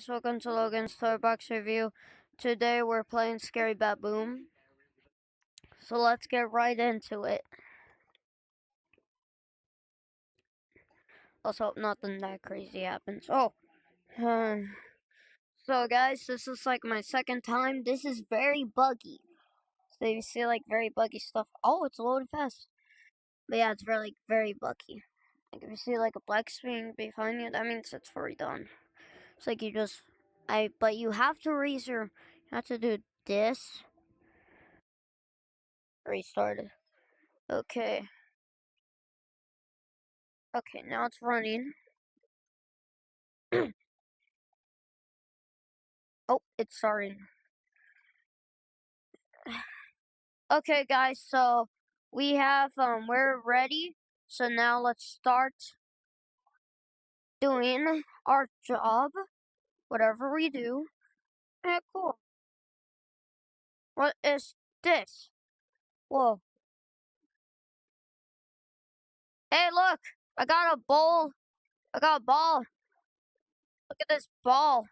guys, welcome to Logan's Toy Box Review. Today we're playing Scary Baboon. So let's get right into it. Let's hope nothing that crazy happens. So guys, this is like my second time. This is very buggy. So you see like very buggy stuff. Oh, it's loaded fast. But yeah, it's very buggy. Like if you see like a black screen behind you, that means it's already done. It's like but you have to you have to do this. Restarted. Okay. Okay, now it's running. Oh, it's starting. Okay, guys, so we have we're ready. So now let's start doing our job, whatever we do. Yeah, cool. What is this? Whoa. Hey, look! I got a bowl. I got a ball. Look at this ball.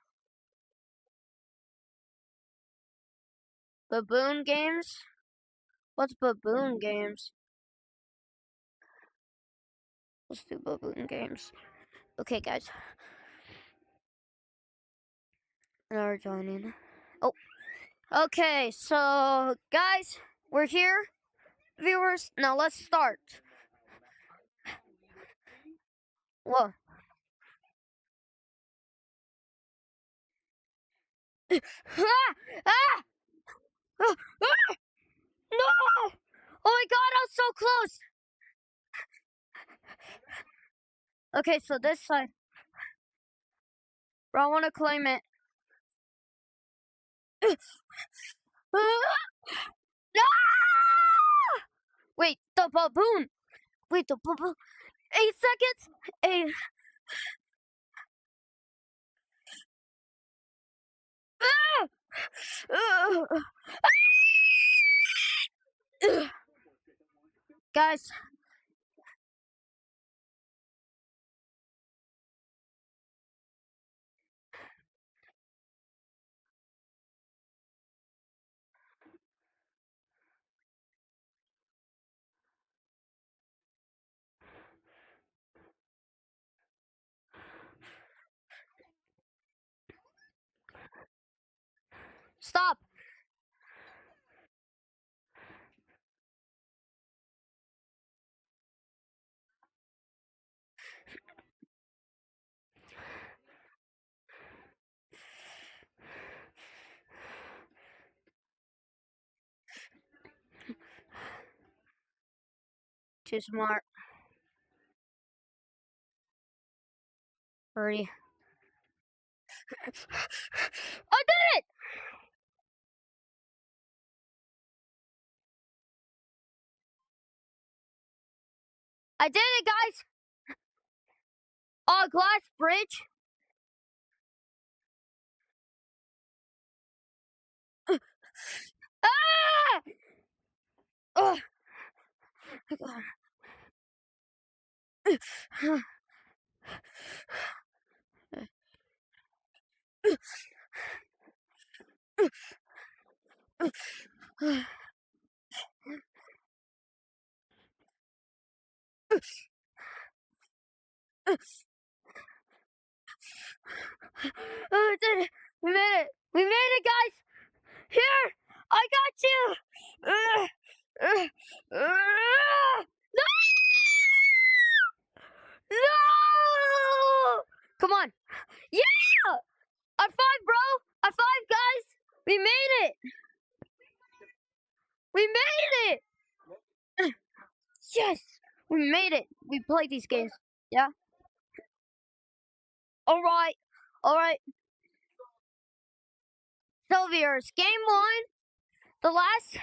Baboon games? What's Baboon games? Let's do Baboon games. Okay, guys. Now we're joining. Oh. Okay, so guys, we're here. Viewers, now let's start. Whoa. Ah! Ah! Ah! Ah! No! Oh my god, I was so close! Okay, so this side. Bro, I want to claim it. No! Wait, the baboon! Wait, the baboon! 8 seconds! 8. Guys. Stop! Too smart. Hurry. I did it! I did it, guys! Glass bridge. Ah! Oh, my God. Oh, we did it! We made it! We made it, guys! Here! I got you! No! No! Come on! Yeah! High five, bro! High five, guys! We made it! We made it! Yes! We made it! We played these games. Yeah? Alright. Alright. So, viewers, game 1. The last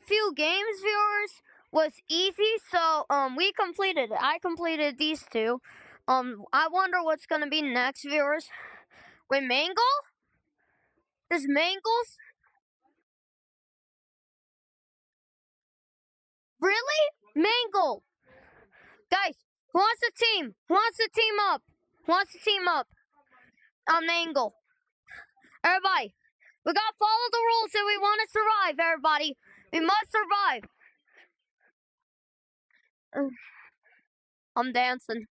few games, viewers, was easy, so we completed it. I completed these 2. I wonder what's gonna be next, viewers. Wait, Mangle? There's Mangles? Really? Mangle! Guys, who wants a team? Who wants to team up? Who wants to team up? On Mangle. We gotta follow the rules if we want to survive, everybody. We must survive. I'm dancing.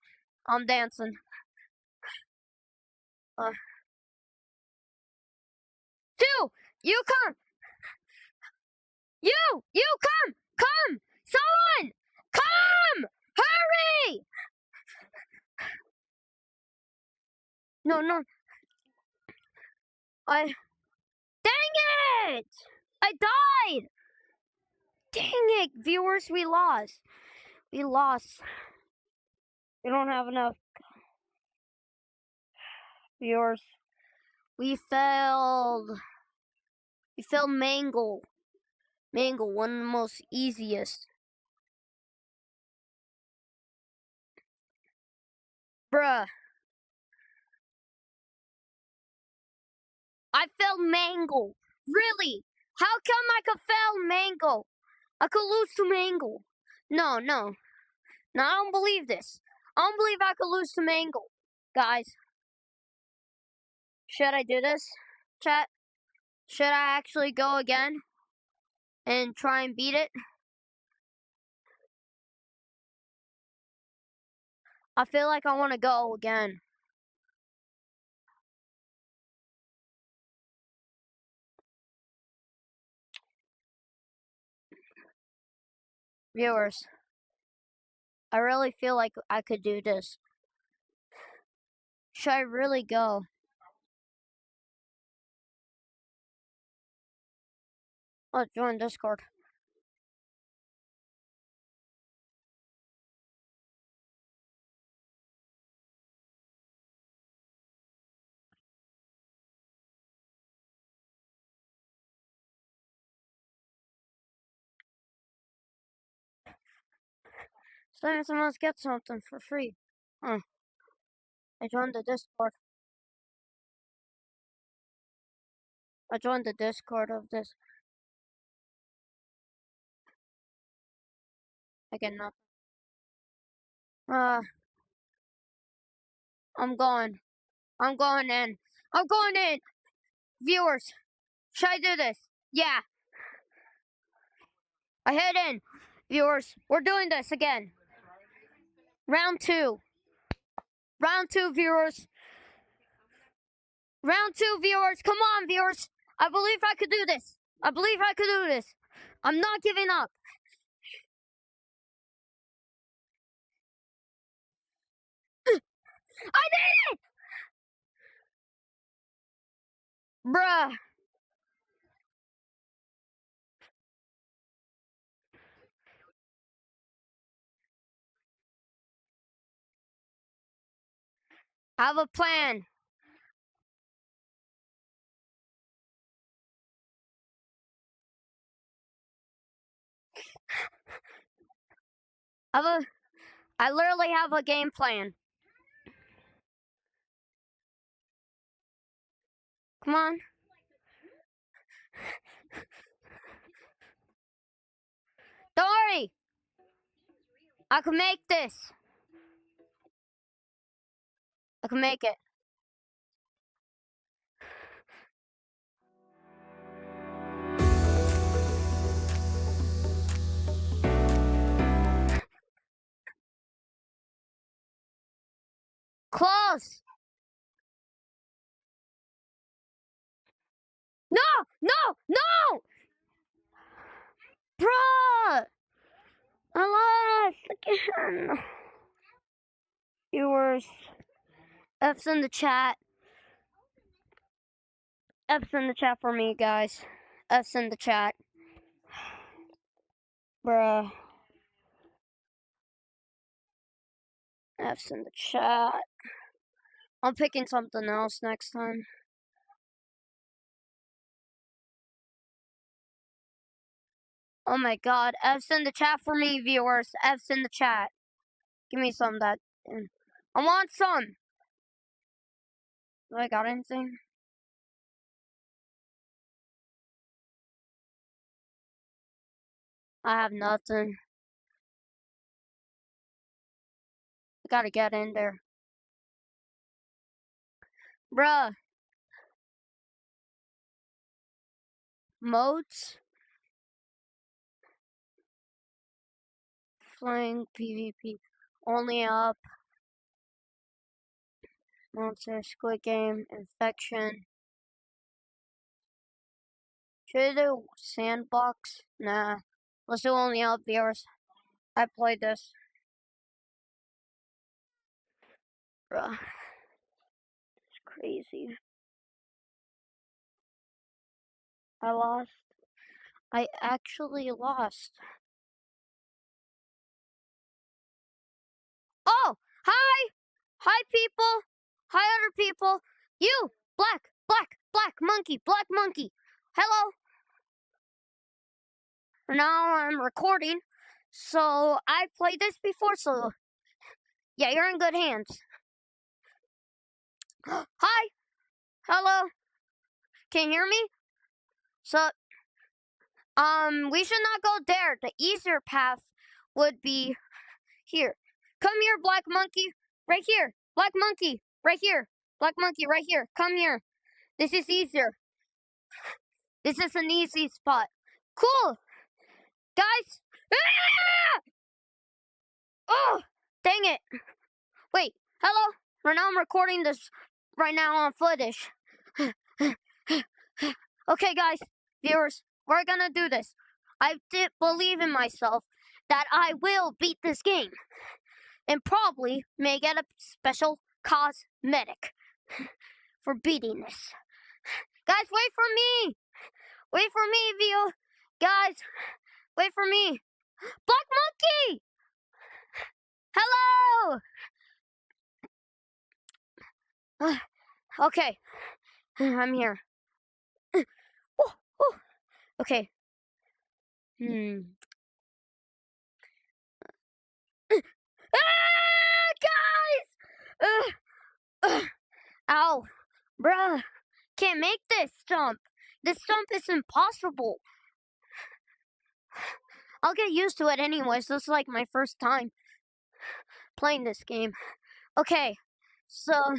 I'm dancing. Uh, Two, you come. You come. Come. Someone, come. Hurry. No, no. Dang it. I died. Dang it, viewers, we lost. We lost. We don't have enough viewers. We failed. We failed Mangle. Mangle, one of the most easiest. Bruh. I failed Mangle. Really? How come I could fail Mangle? I could lose to Mangle. No, no. No, I don't believe this. I don't believe I could lose to Mangle. Guys, should I do this? Chat? Should I actually go again? And try and beat it? I feel like I want to go again. Viewers, I really feel like I could do this. Should I really go? Oh, join Discord. So someone else get something for free. Huh. I joined the Discord. I joined the Discord of this. I get nothing. I'm going. I'm going in. I'm going in. Viewers, should I do this? Yeah. I hit in. Viewers, we're doing this again. Round two. Round two, viewers. Round two, viewers. Come on, viewers. I believe I could do this. I believe I could do this. I'm not giving up. I did it! Bruh. I have a plan. I literally have a game plan. Come on. Don't worry. I can make this. I can make it. Close. No, no, no! Bruh! I lost again. Viewers. F's in the chat. F's in the chat for me, guys. F's in the chat. Bruh. F's in the chat. I'm picking something else next time. Oh my god. F's in the chat for me, viewers. F's in the chat. Give me some of that. I want some. Do I got anything? I have nothing. I gotta get in there. Bruh. Modes. Flying PvP. Only up. Monster, Squid Game, Infection. Should I do Sandbox? Nah. Let's do only up, viewers. I played this. Bruh. It's crazy. I lost. I actually lost. Oh! Hi! Hi, people! Hi, other people! You! Black monkey! Hello! Now I'm recording. So, I played this before, so... Yeah, you're in good hands. Hi! Hello! Can you hear me? So, we should not go there. The easier path would be here. Come here, black monkey. Right here. Black monkey. Right here. Black monkey, right here. Come here. This is easier. This is an easy spot. Cool. Guys. Ah! Oh, dang it. Wait. Hello? Right now I'm recording this right now on footage. Okay, guys. Viewers, we're gonna do this. I did believe in myself that I will beat this game. And probably may get a special cosmetic for beating this. Guys, wait for me! Wait for me, Vio! Guys, wait for me! Black Monkey! Hello! Okay, I'm here. Okay. Ah, guys! Ow. Bruh. Can't make this jump. This jump is impossible. I'll get used to it anyways. This is like my first time playing this game. Okay, so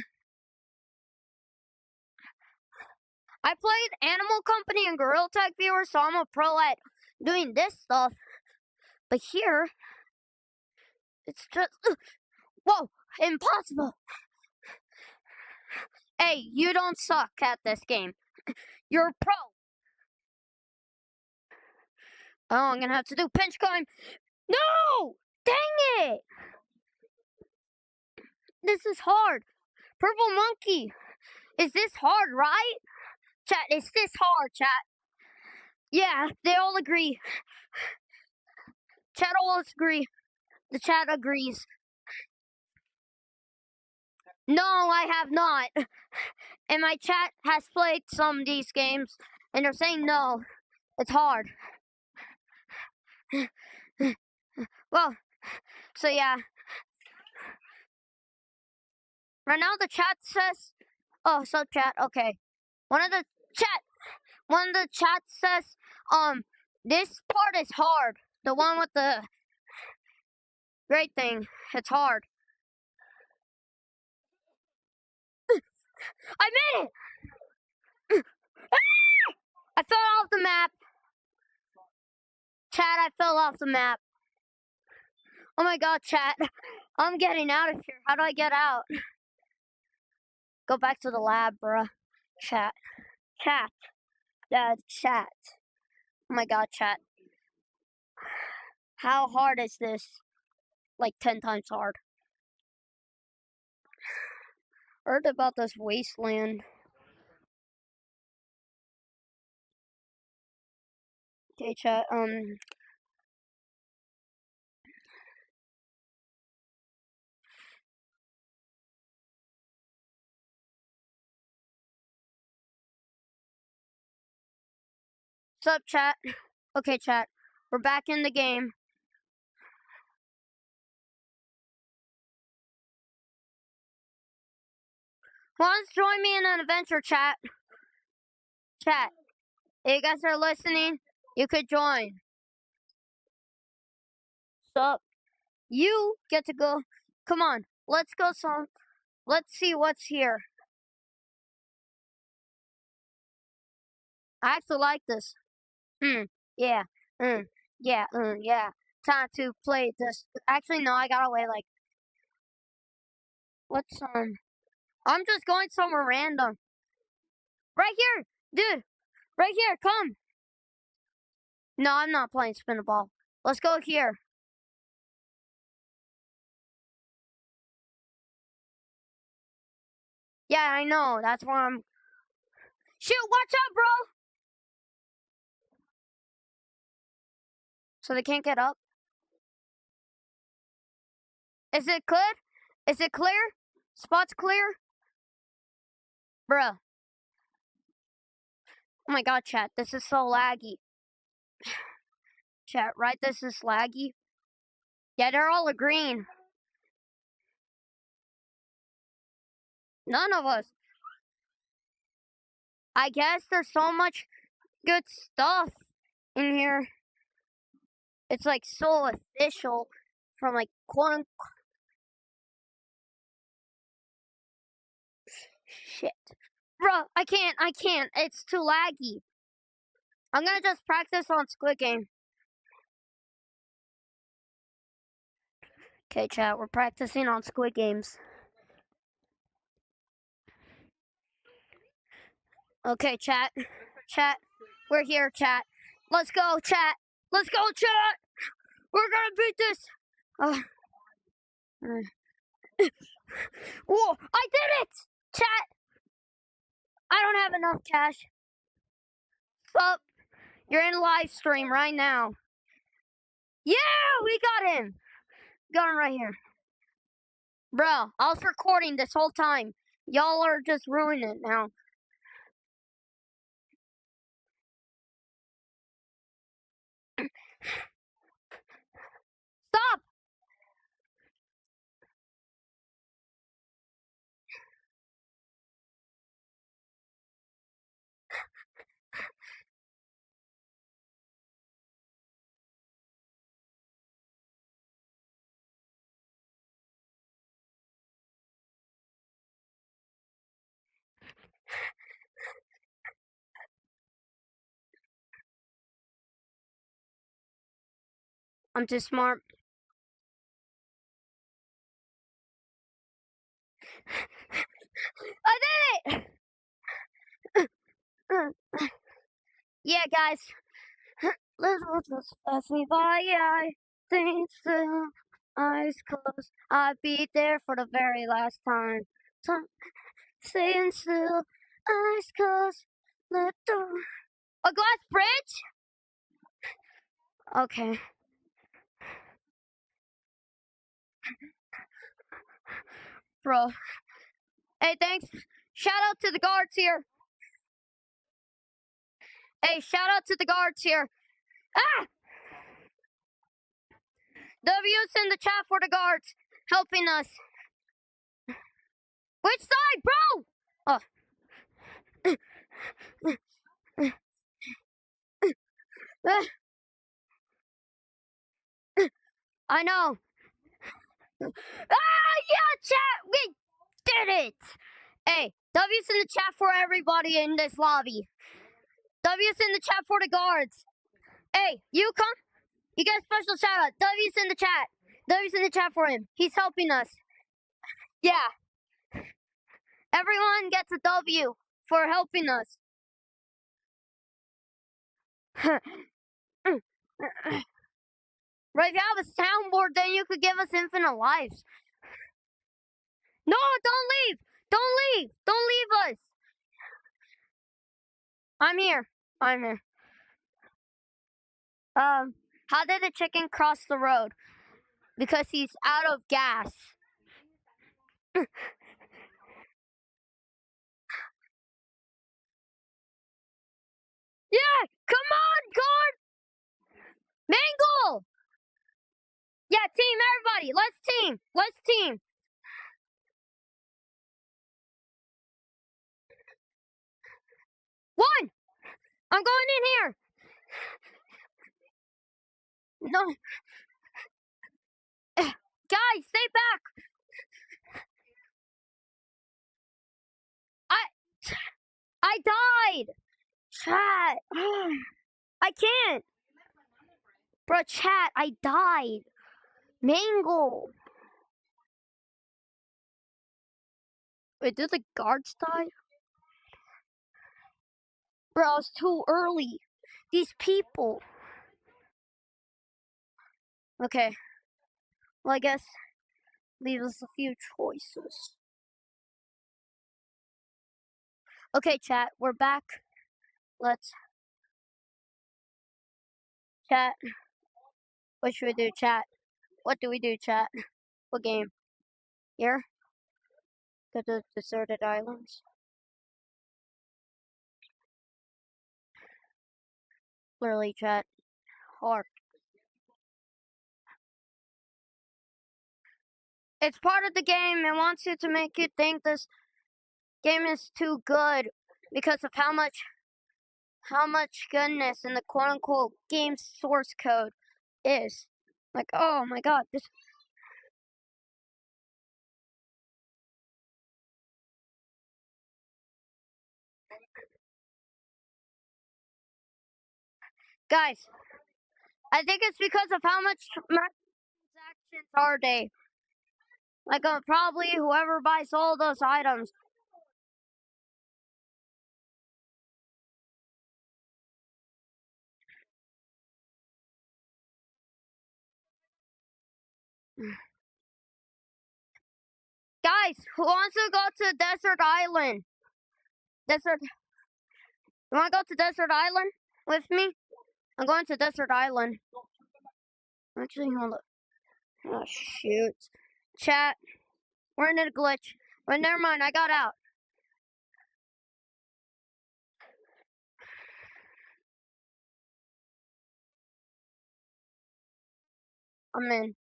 I played Animal Company and Gorilla Tag Viewer, so I'm a pro at doing this stuff. But here, it's just... Whoa, impossible. Hey, you don't suck at this game. You're a pro. Oh, I'm gonna have to do pinch climb. No! Dang it! This is hard. Purple monkey. Is this hard, right? Chat, is this hard, chat? Yeah, they all agree. Chat all agree. The chat agrees. No, I have not. And my chat has played some of these games, and they're saying no, it's hard. Well, so yeah. Right now the chat says, oh, sub chat, okay. One of the chat says, this part is hard. The one with the great thing, it's hard. I made it! I fell off the map. Chat, I fell off the map. Oh my god, chat. I'm getting out of here. How do I get out? Go back to the lab, bruh. Chat. Chat. Chat. Oh my god, chat. How hard is this? Like 10 times hard. Heard about this wasteland. Okay, chat, Sup, chat? Okay, chat. We're back in the game. Who wants to join me in an adventure, chat? Chat. If you guys are listening, you could join. Sup? You get to go. Come on, let's go some. Let's see what's here. I actually like this. Yeah. Mm, yeah. Yeah. Time to play this. Actually, no. I gotta wait. Like, what's I'm just going somewhere random. Right here, dude. Right here. Come. No, I'm not playing spin the ball. Let's go here. Yeah, I know. That's where I'm. Shoot! Watch out, bro. So they can't get up. Is it good? Is it clear? Spot's clear, bruh. Oh my god, chat. This is so laggy. Chat, right? This is laggy. Yeah, they're all green. None of us. I guess there's so much good stuff in here. It's like so official from like quote unquote shit. Bruh, I can't. It's too laggy. I'm gonna just practice on Squid Game. Okay, chat, we're practicing on Squid Games. Okay, chat. Chat. We're here, chat. Let's go, chat. Let's go, chat. We're gonna beat this. Whoa, I did it! Chat, I don't have enough cash. Sup? You're in live stream right now. Yeah, we got him. Got him right here. Bro, I was recording this whole time. Y'all are just ruining it now. Stop! I'm too smart. I did it! Yeah, guys. Let's just pass me by. I think so. Eyes closed. I'll be there for the very last time. Staying still. Eyes closed. Let the a glass bridge. Okay, bro. Hey, thanks. Shout out to the guards here. Hey, shout out to the guards here. Ah! W's in the chat for the guards helping us. Which side, bro? I know. Yeah, chat. We did it. Hey, W's in the chat for everybody in this lobby. W's in the chat for the guards. Hey, you come. You get a special shout out. W's in the chat. W's in the chat for him. He's helping us. Yeah. Everyone gets a W for helping us. Right, if you have a soundboard, then you could give us infinite lives. No, don't leave! Don't leave! Don't leave us! I'm here. I'm here. How did the chicken cross the road? Because he's out of gas. Yeah! Come on, guard! Mangle! Yeah, team, everybody! Let's team! Let's team! One! I'm going in here! No. Guys, stay back! I died! Chat! I can't! Bro, chat, I died. Mangle. Wait, did the guards die? Bro, it's too early. These people. Okay. Well, I guess leave us a few choices. Okay, chat, we're back. Let's chat. What should we do, chat? What do we do, chat? What game? Here? Go to deserted islands. Literally, chat. Hard. It's part of the game. It wants you to make you think this game is too good because of how much goodness in the quote unquote game source code is. Like, oh my god, this guys, I think it's because of how much transactions are they. Like, probably whoever buys all those items. Guys, who wants to go to Desert Island? Desert. You want to go to Desert Island with me? I'm going to Desert Island. Actually, hold up. Oh, shoot. Chat, we're in a glitch. But never mind, I got out. I'm in.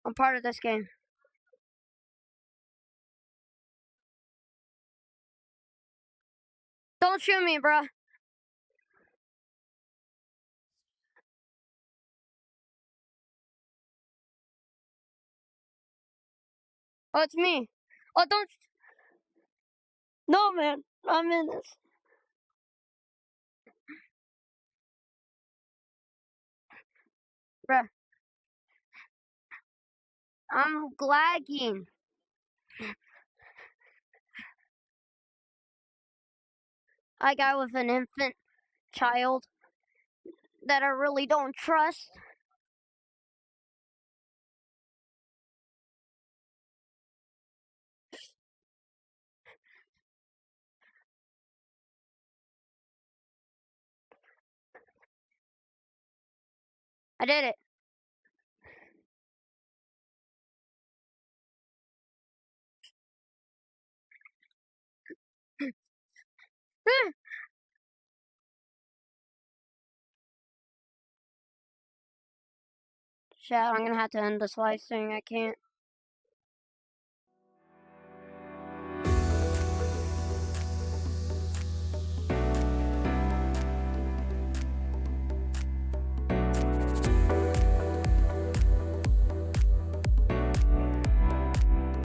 I'm part of this game. Don't shoot me, bruh. Oh, it's me. Oh, don't. No, man. I'm in this. Bruh. I'm lagging. I got with an infant child that I really don't trust. I did it. Chat, I'm gonna have to end this live stream. I can't.